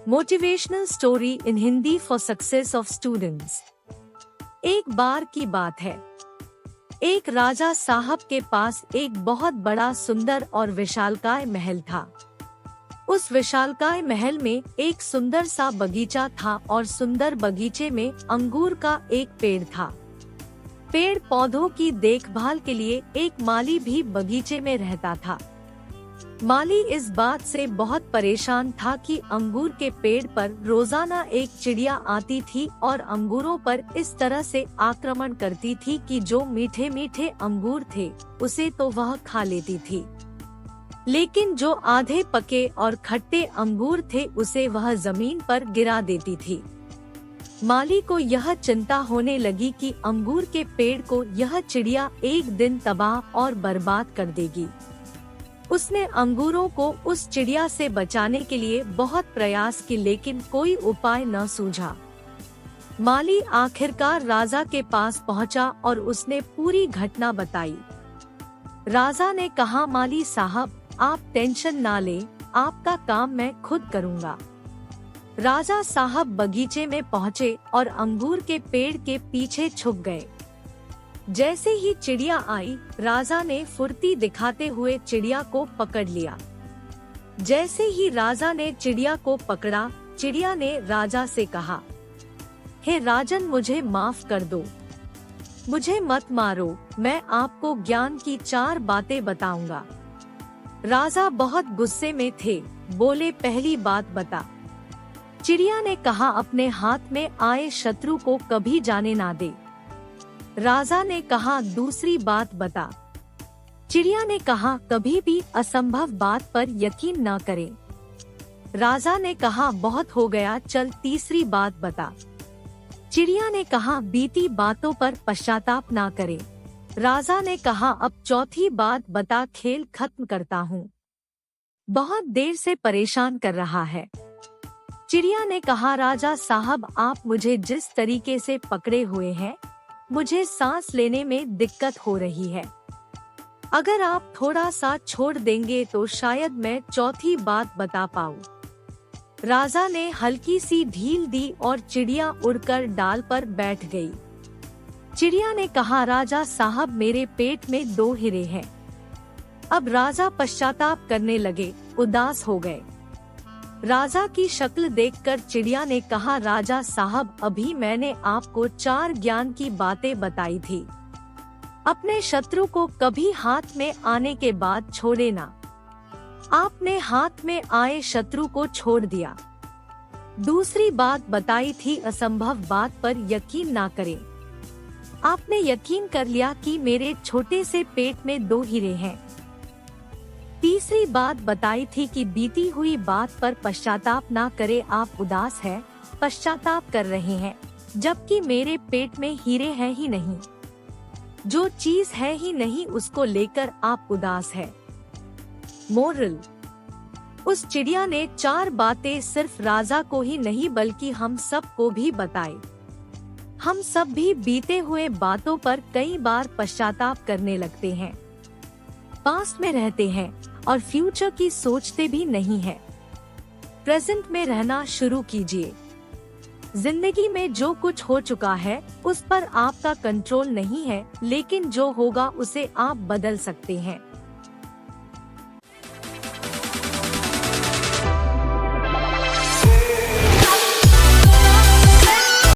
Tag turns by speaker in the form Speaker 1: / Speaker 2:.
Speaker 1: Motivational story in Hindi for success of students. एक बार की बात है, एक राजा साहब के पास एक बहुत बड़ा, सुंदर और विशालकाय महल था। उस विशालकाय महल में एक सुंदर सा बगीचा था और सुंदर बगीचे में अंगूर का एक पेड़ था। पेड़ पौधों की देखभाल के लिए एक माली भी बगीचे में रहता था। माली इस बात से बहुत परेशान था कि अंगूर के पेड़ पर रोजाना एक चिड़िया आती थी और अंगूरों पर इस तरह से आक्रमण करती थी कि जो मीठे मीठे अंगूर थे उसे तो वह खा लेती थी, लेकिन जो आधे पके और खट्टे अंगूर थे उसे वह जमीन पर गिरा देती थी। माली को यह चिंता होने लगी कि अंगूर के पेड़ को यह चिड़िया एक दिन तबाह और बर्बाद कर देगी। उसने अंगूरों को उस चिड़िया से बचाने के लिए बहुत प्रयास किए, लेकिन कोई उपाय न सूझा। माली आखिरकार राजा के पास पहुंचा और उसने पूरी घटना बताई। राजा ने कहा, माली साहब, आप टेंशन ना लें, आपका काम मैं खुद करूंगा। राजा साहब बगीचे में पहुंचे और अंगूर के पेड़ के पीछे छुप गए। जैसे ही चिड़िया आई, राजा ने फुर्ती दिखाते हुए चिड़िया को पकड़ लिया। जैसे ही राजा ने चिड़िया को पकड़ा, चिड़िया ने राजा से कहा, हे राजन, मुझे माफ कर दो, मुझे मत मारो, मैं आपको ज्ञान की 4 बातें बताऊंगा। राजा बहुत गुस्से में थे, बोले, पहली बात बता। चिड़िया ने कहा, अपने हाथ में आए शत्रु को कभी जाने ना दे। राजा ने कहा, दूसरी बात बता। चिड़िया ने कहा, कभी भी असंभव बात पर यकीन न करें। राजा ने कहा, बहुत हो गया, चल तीसरी बात बता। चिड़िया ने कहा, बीती बातों पर पश्चाताप ना करें। राजा ने कहा, अब चौथी बात बता, खेल खत्म करता हूँ, बहुत देर से परेशान कर रहा है। चिड़िया ने कहा, राजा साहब, आप मुझे जिस तरीके से पकड़े हुए हैं, मुझे सांस लेने में दिक्कत हो रही है। अगर आप थोड़ा सा छोड़ देंगे तो शायद मैं चौथी बात बता पाऊं। राजा ने हल्की सी ढील दी और चिड़िया उड़कर डाल पर बैठ गई। चिड़िया ने कहा, राजा साहब, मेरे पेट में 2 हीरे हैं। अब राजा पश्चाताप करने लगे, उदास हो गए। राजा की शक्ल देखकर चिड़िया ने कहा, राजा साहब, अभी मैंने आपको 4 ज्ञान की बातें बताई थी। अपने शत्रु को कभी हाथ में आने के बाद छोड़े ना। आपने हाथ में आए शत्रु को छोड़ दिया। दूसरी बात बताई थी, असंभव बात पर यकीन ना करें। आपने यकीन कर लिया कि मेरे छोटे से पेट में 2 हीरे हैं। तीसरी बात बताई थी कि बीती हुई बात पर पश्चाताप ना करे। आप उदास हैं, पश्चाताप कर रहे हैं, जबकि मेरे पेट में हीरे हैं ही नहीं। जो चीज है ही नहीं उसको लेकर आप उदास है। मोरल: उस चिड़िया ने 4 बातें सिर्फ राजा को ही नहीं बल्कि हम सब को भी बताई। हम सब भी बीते हुए बातों पर कई बार पश्चाताप करने लगते हैं, पास्ट में रहते हैं और फ्यूचर की सोचते भी नहीं है। प्रेजेंट में रहना शुरू कीजिए। जिंदगी में जो कुछ हो चुका है उस पर आपका कंट्रोल नहीं है, लेकिन जो होगा उसे आप बदल सकते हैं।